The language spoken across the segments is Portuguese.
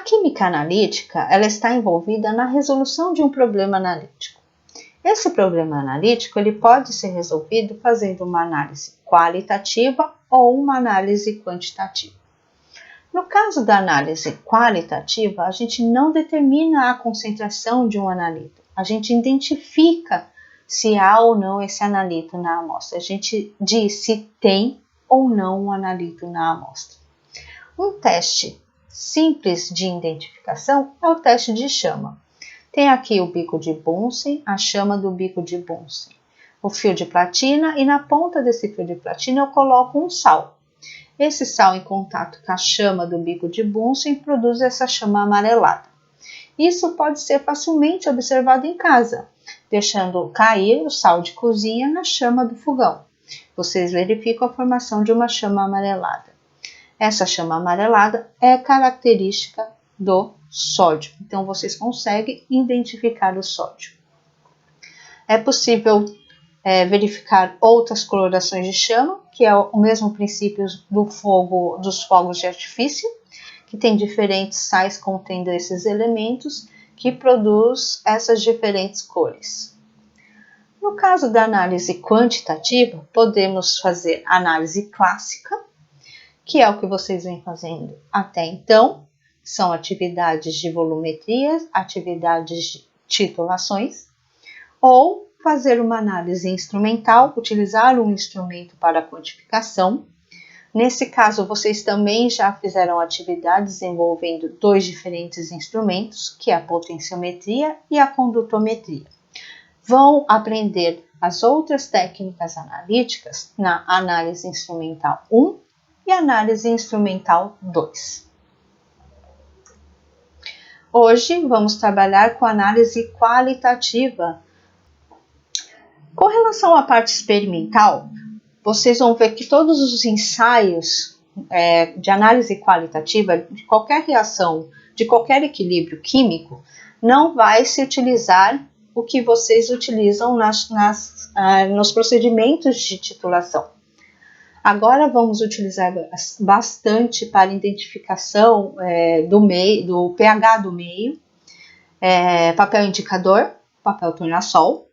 química analítica, ela está envolvida na resolução de um problema analítico. Esse problema analítico ele pode ser resolvido fazendo uma análise qualitativa ou uma análise quantitativa. No caso da análise qualitativa, a gente não determina a concentração de um analito, a gente identifica se há ou não esse analito na amostra, a gente diz se tem ou não um analito na amostra. Um teste simples de identificação é o teste de chama. Tem aqui o bico de Bunsen, a chama do bico de Bunsen, o fio de platina e na ponta desse fio de platina eu coloco um sal. Esse sal em contato com a chama do bico de Bunsen produz essa chama amarelada. Isso pode ser facilmente observado em casa, deixando cair o sal de cozinha na chama do fogão. Vocês verificam a formação de uma chama amarelada. Essa chama amarelada é característica do sódio, então vocês conseguem identificar o sódio. É possível verificar outras colorações de chama, que é o mesmo princípio dos fogos de artifício, que tem diferentes sais contendo esses elementos, que produz essas diferentes cores. No caso da análise quantitativa, podemos fazer análise clássica, que é o que vocês vêm fazendo até então, são atividades de volumetria, atividades de titulações, ou fazer uma análise instrumental, utilizar um instrumento para quantificação. Nesse caso, vocês também já fizeram atividades envolvendo dois diferentes instrumentos, que é a potenciometria e a condutometria. Vão aprender as outras técnicas analíticas na análise instrumental 1 e análise instrumental 2. Hoje vamos trabalhar com análise qualitativa. Com relação à parte experimental, vocês vão ver que todos os ensaios de análise qualitativa de qualquer reação, de qualquer equilíbrio químico, não vai se utilizar o que vocês utilizam nos procedimentos de titulação. Agora vamos utilizar bastante para identificação do pH do meio, papel indicador, papel tornassol,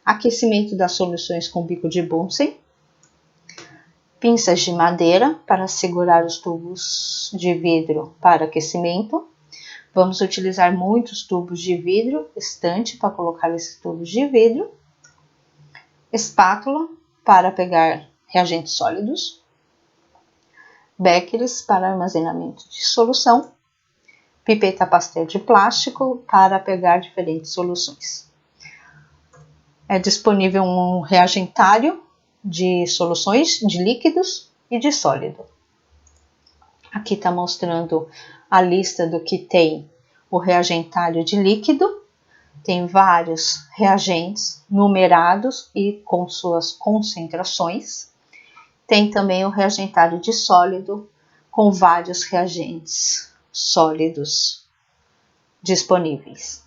aquecimento das soluções com bico de Bunsen, pinças de madeira para segurar os tubos de vidro para aquecimento. Vamos utilizar muitos tubos de vidro, estante para colocar esses tubos de vidro, espátula para pegar reagentes sólidos, beckers para armazenamento de solução, pipeta pastel de plástico para pegar diferentes soluções. É disponível um reagentário de soluções, de líquidos e de sólido. Aqui está mostrando a lista do que tem o reagentário de líquido. Tem vários reagentes numerados e com suas concentrações. Tem também o reagentário de sólido com vários reagentes sólidos disponíveis.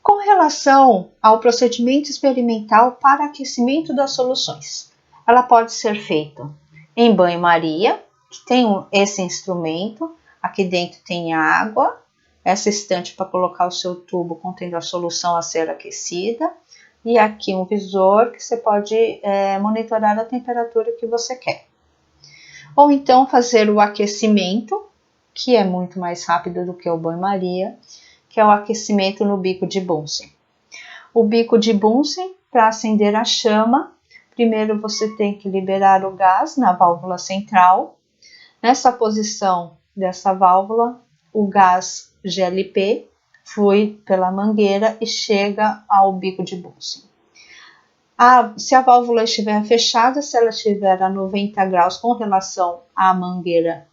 Com relação ao procedimento experimental para aquecimento das soluções, ela pode ser feita em banho-maria, que tem esse instrumento, aqui dentro tem água, essa estante para colocar o seu tubo contendo a solução a ser aquecida, e aqui um visor que você pode monitorar a temperatura que você quer. Ou então fazer o aquecimento, que é muito mais rápido do que o banho-maria, que é o aquecimento no bico de Bunsen. O bico de Bunsen, para acender a chama, primeiro você tem que liberar o gás na válvula central. Nessa posição dessa válvula, o gás GLP flui pela mangueira e chega ao bico de Bunsen. Se a válvula estiver fechada, se ela estiver a 90 graus com relação à mangueira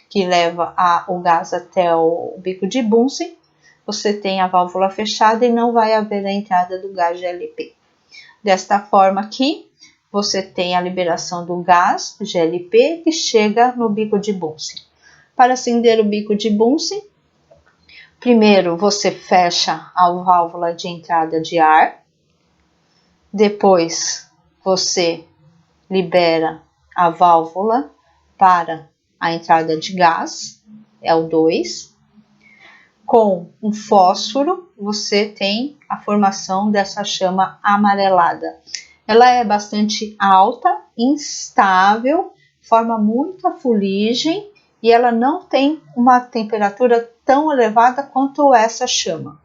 que leva o gás até o bico de Bunsen, você tem a válvula fechada e não vai haver a entrada do gás GLP. Desta forma aqui, você tem a liberação do gás GLP que chega no bico de Bunsen. Para acender o bico de Bunsen, primeiro você fecha a válvula de entrada de ar, depois você libera a válvula para a entrada de gás, é o 2. Com um fósforo, você tem a formação dessa chama amarelada. Ela é bastante alta, instável, forma muita fuligem e ela não tem uma temperatura tão elevada quanto essa chama.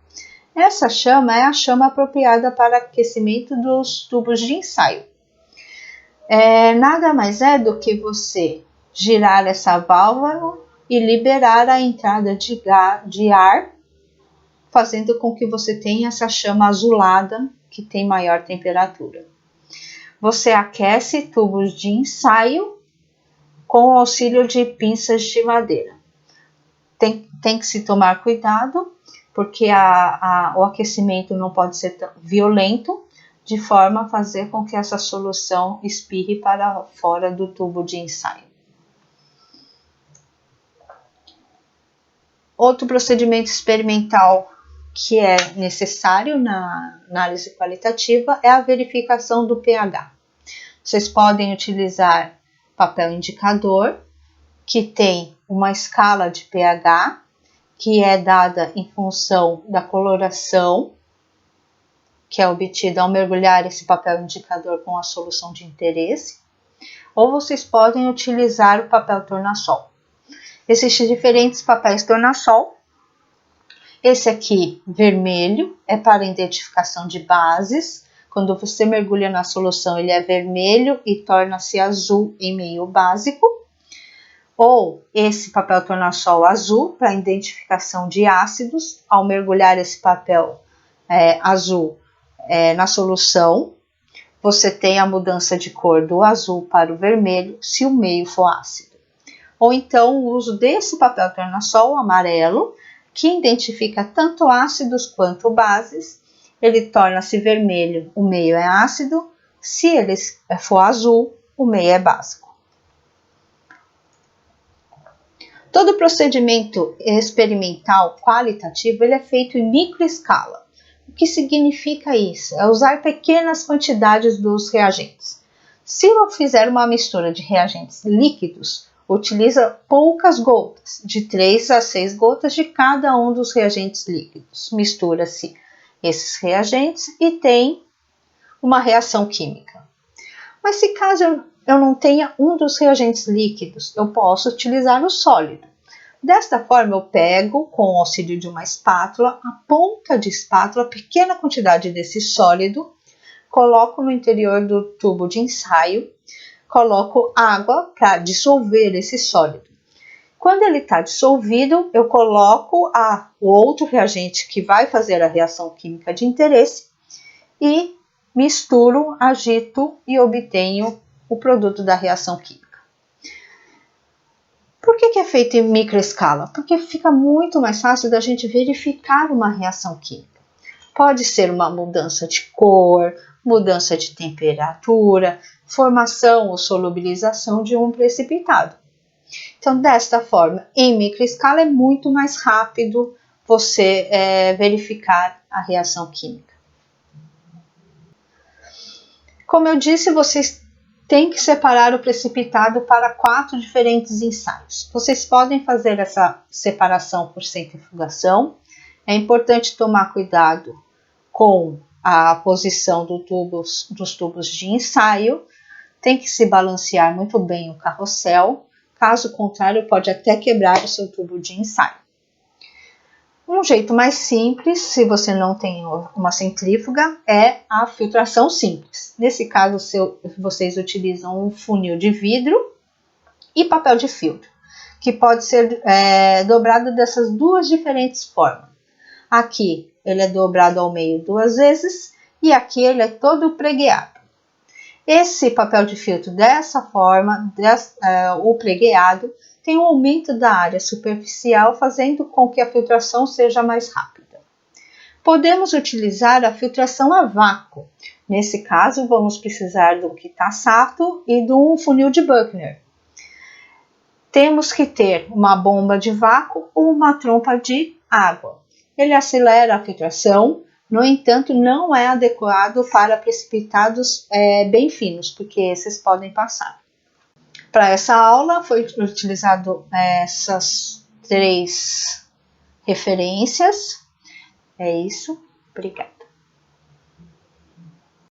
Essa chama é a chama apropriada para aquecimento dos tubos de ensaio. Nada mais é do que você girar essa válvula e liberar a entrada de ar, fazendo com que você tenha essa chama azulada que tem maior temperatura. Você aquece tubos de ensaio com o auxílio de pinças de madeira. Tem que se tomar cuidado, porque o aquecimento não pode ser tão violento, de forma a fazer com que essa solução espirre para fora do tubo de ensaio. Outro procedimento experimental que é necessário na análise qualitativa é a verificação do pH. Vocês podem utilizar papel indicador, que tem uma escala de pH, que é dada em função da coloração, que é obtida ao mergulhar esse papel indicador com a solução de interesse, ou vocês podem utilizar o papel tornassol. Existem diferentes papéis tornassol. Esse aqui, vermelho, é para identificação de bases. Quando você mergulha na solução, ele é vermelho e torna-se azul em meio básico. Ou esse papel tornassol azul, para identificação de ácidos. Ao mergulhar esse papel azul na solução, você tem a mudança de cor do azul para o vermelho, se o meio for ácido. Ou então o uso desse papel tornassol amarelo, que identifica tanto ácidos quanto bases. Ele torna-se vermelho, o meio é ácido. Se ele for azul, o meio é básico. Todo procedimento experimental qualitativo ele é feito em microescala. O que significa isso? É usar pequenas quantidades dos reagentes. Se eu fizer uma mistura de reagentes líquidos, utiliza poucas gotas, de 3 a 6 gotas de cada um dos reagentes líquidos. Mistura-se esses reagentes e tem uma reação química. Mas se caso eu não tenha um dos reagentes líquidos, eu posso utilizar o sólido. Desta forma, eu pego, com o auxílio de uma espátula, a ponta de espátula, pequena quantidade desse sólido, coloco no interior do tubo de ensaio, coloco água para dissolver esse sólido. Quando ele está dissolvido, eu coloco o outro reagente que vai fazer a reação química de interesse e misturo, agito e obtenho o produto da reação química. Por que é feito em microescala? Porque fica muito mais fácil da gente verificar uma reação química. Pode ser uma mudança de cor, mudança de temperatura, formação ou solubilização de um precipitado. Então, desta forma, em microescala é muito mais rápido você verificar a reação química. Como eu disse, vocês têm que separar o precipitado para 4 diferentes ensaios. Vocês podem fazer essa separação por centrifugação. É importante tomar cuidado com a posição dos tubos de ensaio. Tem que se balancear muito bem o carrossel. Caso contrário, pode até quebrar o seu tubo de ensaio. Um jeito mais simples, se você não tem uma centrífuga, é a filtração simples. Nesse caso, vocês utilizam um funil de vidro e papel de filtro, que pode ser dobrado dessas duas diferentes formas. Aqui ele é dobrado ao meio 2 vezes e aqui ele é todo pregueado. Esse papel de filtro dessa forma, o pregueado, tem um aumento da área superficial, fazendo com que a filtração seja mais rápida. Podemos utilizar a filtração a vácuo. Nesse caso, vamos precisar do Kitasato e de um funil de Buchner. Temos que ter uma bomba de vácuo ou uma trompa de água. Ele acelera a filtração, no entanto, não é adequado para precipitados bem finos, porque esses podem passar. Para essa aula foi utilizado essas 3 referências. É isso. Obrigada.